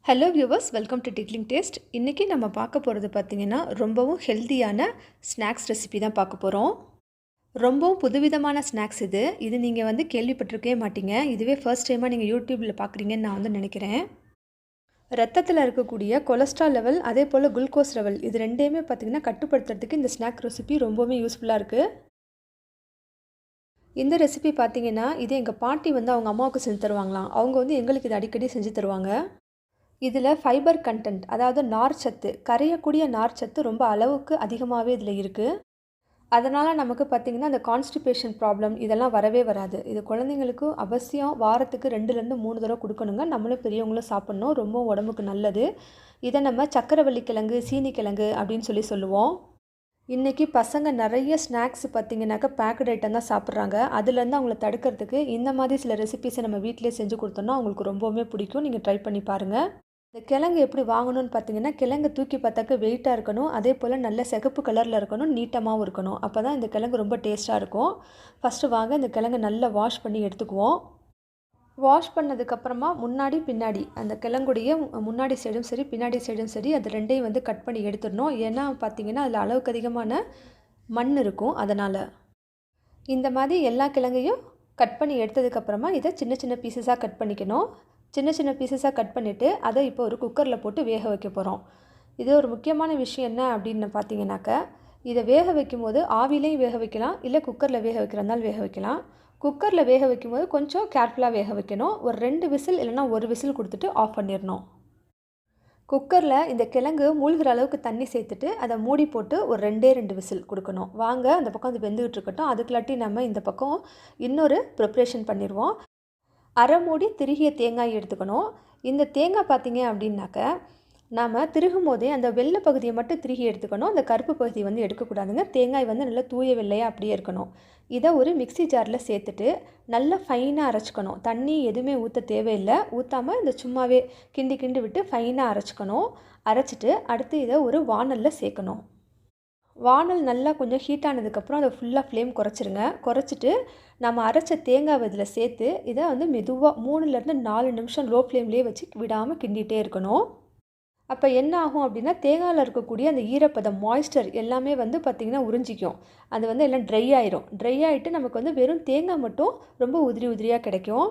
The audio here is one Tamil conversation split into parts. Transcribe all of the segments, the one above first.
Hello viewers, welcome to tickling taste. இன்றைக்கி நம்ம பார்க்க போகிறது பார்த்திங்கன்னா ரொம்பவும் ஹெல்த்தியான ஸ்நாக்ஸ் ரெசிபி தான் பார்க்க போகிறோம். ரொம்பவும் புதுவிதமான ஸ்நாக்ஸ் இது நீங்கள் கேள்விப்பட்டிருக்கவே மாட்டீங்க. இதுவே ஃபர்ஸ்ட் டைமாக நீங்கள் யூடியூப்பில் பார்க்குறீங்கன்னு நான் நினைக்கிறேன். ரத்தத்தில் இருக்கக்கூடிய கொலஸ்ட்ரால் லெவல் அதே போல் குளுக்கோஸ் லெவல் இது ரெண்டையுமே பார்த்திங்கன்னா கட்டுப்படுத்துறதுக்கு இந்த ஸ்நாக் ரெசிபி ரொம்பவுமே யூஸ்ஃபுல்லாக இருக்குது. இந்த ரெசிபி பார்த்திங்கன்னா இது எங்கள் பாட்டி அவங்க அம்மாவுக்கு செஞ்சு தருவாங்களாம். அவங்க எங்களுக்கு இது அடிக்கடி செஞ்சு தருவாங்க. இதில் ஃபைபர் கண்டென்ட், அதாவது நார்ச்சத்து, கரையக்கூடிய நார்ச்சத்து ரொம்ப அளவுக்கு அதிகமாகவே இதில் இருக்குது. அதனால் நமக்கு பார்த்திங்கன்னா அந்த கான்ஸ்டிபேஷன் ப்ராப்ளம் இதெல்லாம் வரவே வராது. இது குழந்தைங்களுக்கு அவசியம் வாரத்துக்கு 2லேருந்து 3 தடவை கொடுக்கணுங்க. நம்மளும் பெரியவங்களும் சாப்பிட்ணும், ரொம்ப உடம்புக்கு நல்லது. இதை நம்ம சக்கரவள்ளி கிழங்கு, சீனி கிழங்கு அப்படின்னு சொல்லுவோம். இன்றைக்கி பசங்க நிறைய ஸ்நாக்ஸ் பார்த்திங்கனாக்கா பேக்கட் ஐட்டம் தான் சாப்பிட்றாங்க. அதுலேருந்து அவங்கள தடுக்கிறதுக்கு இந்த மாதிரி சில ரெசிபீஸை நம்ம வீட்டிலே செஞ்சு கொடுத்தோம்னா அவங்களுக்கு ரொம்பவுமே பிடிக்கும். நீங்கள் ட்ரை பண்ணி பாருங்கள். இந்த கிழங்கு எப்படி வாங்கணும்னு பார்த்தீங்கன்னா, கிழங்கு தூக்கி பார்த்தாக்க வெயிட்டாக இருக்கணும், அதே போல் நல்ல சிகப்பு கலரில் இருக்கணும், நீட்டமாகவும் இருக்கணும். அப்போ தான் இந்த கிழங்கு ரொம்ப டேஸ்ட்டாக இருக்கும். ஃபஸ்ட்டு வாங்க இந்த கிழங்கு நல்லா வாஷ் பண்ணி எடுத்துக்குவோம். வாஷ் பண்ணதுக்கப்புறமா முன்னாடி பின்னாடி அந்த கிழங்குடைய முன்னாடி சைடும் சரி பின்னாடி சைடும் சரி அது ரெண்டையும் கட் பண்ணி எடுத்துடணும். ஏன்னா பார்த்திங்கன்னா அதில் அளவுக்கு அதிகமான மண் இருக்கும். அதனால் இந்த மாதிரி எல்லா கிழங்கையும் கட் பண்ணி எடுத்ததுக்கப்புறமா இதை சின்ன சின்ன பீசஸாக கட் பண்ணிக்கணும். சின்ன சின்ன பீசஸாக கட் பண்ணிவிட்டு அதை இப்போ ஒரு குக்கரில் போட்டு வேக வைக்க போகிறோம். இது ஒரு முக்கியமான விஷயம் என்ன அப்படின்னு பார்த்தீங்கன்னாக்க, இதை வேக வைக்கும்போது ஆவிலையும் வேக வைக்கலாம், இல்லை குக்கரில் வேக வைக்கிறதுனால வேக வைக்கலாம். குக்கரில் வேக வைக்கும்போது கொஞ்சம் கேர்ஃபுல்லாக வேக வைக்கணும். ஒரு 2 விசில் இல்லைனா 1 விசில் கொடுத்துட்டு ஆஃப் பண்ணிடணும். குக்கரில் இந்த கிழங்கு மூழ்கிற அளவுக்கு தண்ணி சேர்த்துட்டு அதை மூடி போட்டு ஒரு 2 விசில் கொடுக்கணும். வாங்க அந்த பக்கம் அது வெந்துக்கிட்டு இருக்கட்டும். அதுக்குள்ளாட்டி நம்ம இந்த பக்கம் இன்னொரு ப்ரிப்ரேஷன் பண்ணிடுவோம். அரை மூடி திருகிய தேங்காய் எடுத்துக்கணும். இந்த தேங்காய் பார்த்திங்க அப்படின்னாக்க, நாம் திருகும் போதே அந்த வெள்ளை பகுதியை மட்டும் திருகி எடுத்துக்கணும். அந்த கருப்பு பகுதி எடுக்கக்கூடாதுங்க. தேங்காய் நல்லா தூய வெள்ளையாக அப்படியே இருக்கணும். இதை ஒரு மிக்சி ஜாரில் சேர்த்துட்டு நல்லா ஃபைனாக அரைச்சிக்கணும். தண்ணி எதுவுமே ஊற்ற தேவையில்லை. ஊற்றாமல் இந்த சும்மாவே கிண்டி கிண்டி விட்டு ஃபைனாக அரைச்சிக்கணும். அரைச்சிட்டு அடுத்து இதை ஒரு வாணலில் சேர்க்கணும். வாணல் நல்லா கொஞ்சம் ஹீட் ஆனதுக்கப்புறம் அதை ஃபுல்லாக ஃப்ளேம் குறைச்சிருங்க. குறைச்சிட்டு நம்ம அரைச்ச தேங்காய் இதில் சேர்த்து இதை மெதுவாக 3லேருந்து 4 நிமிஷம் லோ ஃப்ளேம்லேயே வச்சு விடாமல் கிண்டிகிட்டே இருக்கணும். அப்போ என்ன ஆகும் அப்படின்னா, தேங்காயில் இருக்கக்கூடிய அந்த ஈரப்பதம் மாய்ஸ்டர் எல்லாமே பார்த்திங்கன்னா உறிஞ்சிக்கும். அது எல்லாம் ட்ரை ஆயிரும். ட்ரை ஆகிட்டு நமக்கு வெறும் தேங்காய் மட்டும் ரொம்ப உதிரி உதிரியாக கிடைக்கும்.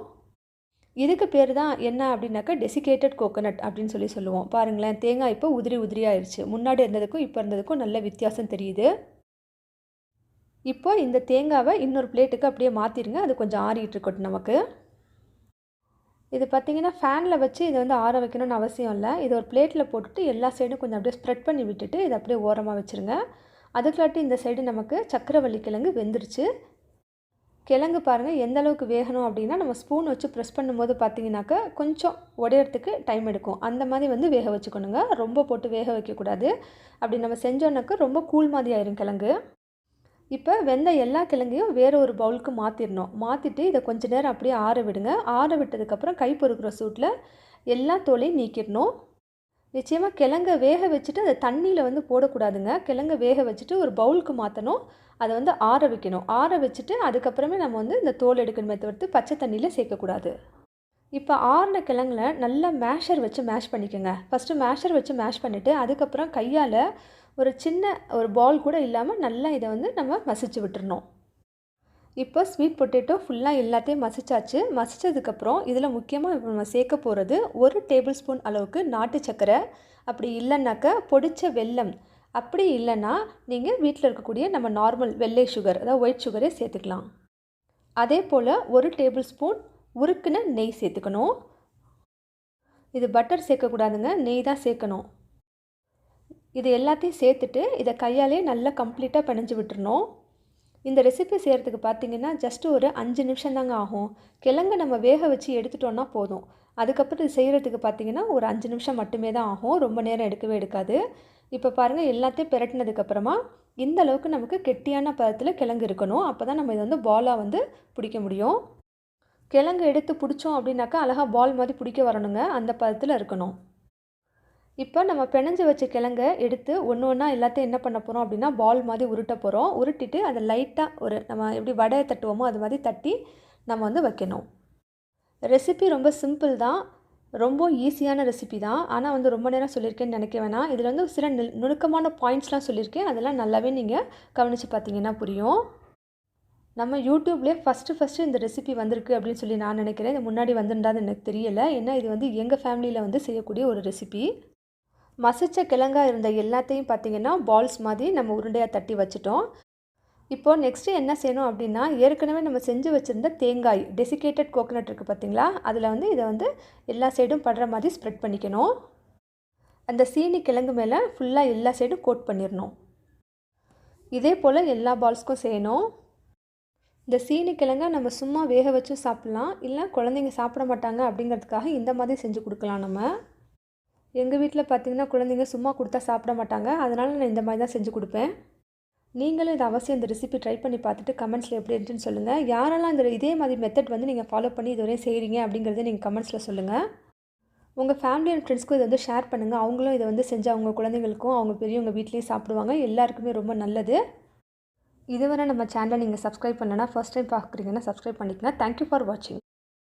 இதுக்கு பேர் தான் என்ன அப்படின்னாக்கா டெசிகேட்டட் கோகோனட் அப்படின்னு சொல்லுவோம். பாருங்களேன், தேங்காய் இப்போ உதிரி உதிரியாகிடுச்சு. முன்னாடி இருந்ததுக்கும் இப்போ இருந்ததுக்கும் நல்ல வித்தியாசம் தெரியுது. இப்போ இந்த தேங்காவை இன்னொரு பிளேட்டுக்கு அப்படியே மாற்றிடுங்க. அது கொஞ்சம் ஆறிட்டு இருக்கட்டும் நமக்கு. இது பார்த்திங்கன்னா ஃபேனில் வச்சு இதை ஆற வைக்கணும்னு அவசியம் இல்லை. இது ஒரு பிளேட்டில் போட்டுட்டு எல்லா சைடும் கொஞ்சம் அப்படியே ஸ்ப்ரெட் பண்ணி விட்டுட்டு இதை அப்படியே ஓரமாக வச்சுருங்க. அதுக்குள்ளாட்டி இந்த சைடு நமக்கு சக்கரவள்ளி கிழங்கு வெந்துருச்சு. கிழங்கு பாருங்கள் எந்த அளவுக்கு வேகணும் அப்படின்னா, நம்ம ஸ்பூன் வச்சு ப்ரெஸ் பண்ணும்போது பார்த்திங்கனாக்கா கொஞ்சம் உடையறதுக்கு டைம் எடுக்கும். அந்த மாதிரி வேக வச்சுக்கணுங்க. ரொம்ப போட்டு வேக வைக்கக்கூடாது. அப்படி நம்ம செஞ்சோன்னாக்கா ரொம்ப கூழ் மாதிரி ஆயிரும் கிழங்கு. இப்போ வெந்த எல்லா கிழங்கையும் வேறு ஒரு பவுலுக்கு மாற்றிடணும். மாற்றிட்டு இதை கொஞ்சம் நேரம் அப்படியே ஆற விடுங்க. ஆற விட்டதுக்கப்புறம் கை பொறுக்கிற சூட்டில் எல்லா தோலையும் நீக்கிடணும். நிச்சயமாக கிழங்கை வேக வச்சுட்டு அதை தண்ணியில் போடக்கூடாதுங்க. கிழங்கை வேக வச்சுட்டு ஒரு பவுலுக்கு மாற்றணும். அதை ஆற வைக்கணும். ஆற வச்சுட்டு அதுக்கப்புறமே நம்ம இந்த தோல் எடுக்கணுமே தவிர்த்து பச்சை தண்ணியில் சேர்க்கக்கூடாது. இப்போ ஆறின கிழங்குல நல்லா மேஷர் வச்சு மேஷ் பண்ணிக்கோங்க. ஃபஸ்ட்டு மேஷர் வச்சு மேஷ் பண்ணிவிட்டு அதுக்கப்புறம் கையால் ஒரு சின்ன ஒரு பால் கூட இல்லாமல் நல்லா இதை நம்ம மசிச்சு விட்டுறணும். இப்போ ஸ்வீட் பொட்டேட்டோ ஃபுல்லாக எல்லாத்தையும் மசிச்சாச்சு. மசித்ததுக்கப்புறம் இதில் முக்கியமாக இப்போ நம்ம சேர்க்க போகிறது 1 டேபிள் ஸ்பூன் அளவுக்கு நாட்டு சர்க்கரை, அப்படி இல்லைன்னாக்கா பொடிச்ச வெல்லம், அப்படி இல்லைன்னா நீங்கள் வீட்டில் இருக்கக்கூடிய நம்ம நார்மல் வெள்ளை சுகர், அதாவது ஒயிட் சுகரே சேர்த்துக்கலாம். அதே போல் 1 டேபிள் ஸ்பூன் உருக்குன நெய் சேர்த்துக்கணும். இது பட்டர் சேர்க்கக்கூடாதுங்க, நெய் தான் சேர்க்கணும். இது எல்லாத்தையும் சேர்த்துட்டு இதை கையாலே நல்லா கம்ப்ளீட்டாக பிணைஞ்சு விட்டுறணும். இந்த ரெசிபி செய்கிறதுக்கு பார்த்திங்கன்னா ஜஸ்ட்டு ஒரு 5 நிமிஷம் தாங்க ஆகும். கிழங்கு நம்ம வேக வச்சு எடுத்துட்டோன்னா போதும். அதுக்கப்புறம் இது செய்கிறதுக்கு பார்த்திங்கன்னா ஒரு 5 நிமிஷம் மட்டுமே தான் ஆகும். ரொம்ப நேரம் எடுக்கவே எடுக்காது. இப்போ பாருங்கள் எல்லாத்தையும் பிரட்டினதுக்கப்புறமா இந்த அளவுக்கு நமக்கு கெட்டியான பதத்தில் கிழங்கு இருக்கணும். அப்போ தான் நம்ம இதை பாலாக பிடிக்க முடியும். கிழங்கு எடுத்து பிடிச்சோம் அப்படின்னாக்கா அழகாக பால் மாதிரி பிடிக்க வரணுங்க. அந்த பதத்தில் இருக்கணும். இப்போ நம்ம பிணைஞ்சு வச்ச கிழங்கை எடுத்து ஒன்று ஒன்றா எல்லாத்தையும் என்ன பண்ண போகிறோம் அப்படின்னா பால் மாதிரி உருட்ட போகிறோம். உருட்டிட்டு அதை லைட்டாக ஒரு நம்ம எப்படி வடையை தட்டுவோமோ அது மாதிரி தட்டி நம்ம வைக்கணும். ரெசிபி ரொம்ப சிம்பிள் தான். ரொம்ப ஈஸியான ரெசிபி தான். ஆனா வந்து ரொம்ப நேரம் சொல்லியிருக்கேன்னு நினைக்க வேணாம். இதில வந்து சில நுணுக்கமான பாயிண்ட்ஸ்லாம் சொல்லியிருக்கேன். அதெல்லாம் நல்லாவே நீங்க கவனிச்சு பார்த்தீங்கன்னா புரியும். நம்ம யூடியூப்லேயே ஃபஸ்ட்டு இந்த ரெசிபி வந்திருக்கு அப்படின்னு சொல்லி நான் நினைக்கிறேன். இது முன்னாடி வந்திருந்தான்னு எனக்கு தெரியல. ஏன்னா இது வந்து எங்க ஃபேமிலியில வந்து செய்யக்கூடிய ஒரு ரெசிபி. மசிச்ச கிழங்கா இருந்த எல்லாத்தையும் பார்த்தீங்கன்னா, பால்ஸ் மாதிரி நம்ம உருண்டையா தட்டி வச்சுட்டோம். இப்போ நெக்ஸ்ட்டு என்ன செய்யணும் அப்படின்னா, ஏற்கனவே நம்ம செஞ்சு வச்சுருந்த தேங்காய் டெசிகேட்டட் கோகனட் இருக்குது பார்த்தீங்களா? அதில வந்து இத வந்து எல்லா சைடும் படுற மாதிரி ஸ்ப்ரெட் பண்ணிக்கணும். அந்த சீனி கிழங்கு மேலே ஃபுல்லா எல்லா சைடும் கோட் பண்ணிறணும். இதே போல் எல்லா பால்ஸ்க்கும் செய்யணும். இந்த சீனி கிழங்க நம்ம சும்மா வேக வச்சும் சாப்பிட்லாம். இல்ல குழந்தைங்க சாப்பிட மாட்டாங்க அப்படிங்கிறதுக்காக இந்த மாதிரி செஞ்சு குடுக்கலாம் நம்ம. எங்க வீட்ல பார்த்தீங்கன்னா, குழந்தைங்க சும்மா குடுத்தா சாப்பிட மாட்டாங்க. அதனால நான் இந்த மாதிரி தான் செஞ்சு குடுப்பேன். நீங்களும் இத அவசியம் இந்த ரெசிபி ட்ரை பண்ணி பார்த்துட்டு கமெண்ட்ஸில் எப்படி இருந்துச்சுன்னு சொல்லுங்கள். யாரெல்லாம் இதே மாதிரி மெத்தட் வந்து நீங்கள் ஃபாலோ பண்ணி இதுவரையும் செய்கிறீங்க அப்படிங்கிறத நீங்கள் கமெண்ட்ஸில் சொல்லுங்கள். உங்கள் ஃபேமிலி அண்ட் ஃப்ரெண்ட்ஸ்க்கும் இதை வந்து ஷேர் பண்ணுங்கள். அவங்களும் இதை வந்து செஞ்சு அவங்க குழந்தைங்களுக்கும் அவங்க பெரியவங்க வீட்லேயும் சாப்பிடுவாங்க. எல்லாருக்குமே ரொம்ப நல்லது. இதுவரை நம்ம சேனலை நீங்கள் சப்ஸ்கிரைப் பண்ணலனா ஃபர்ஸ்ட் டைம் பார்க்குறீங்கன்னா சப்ஸ்கிரைப் பண்ணிக்கங்க. தேங்க்யூ ஃபார் வாட்சிங்.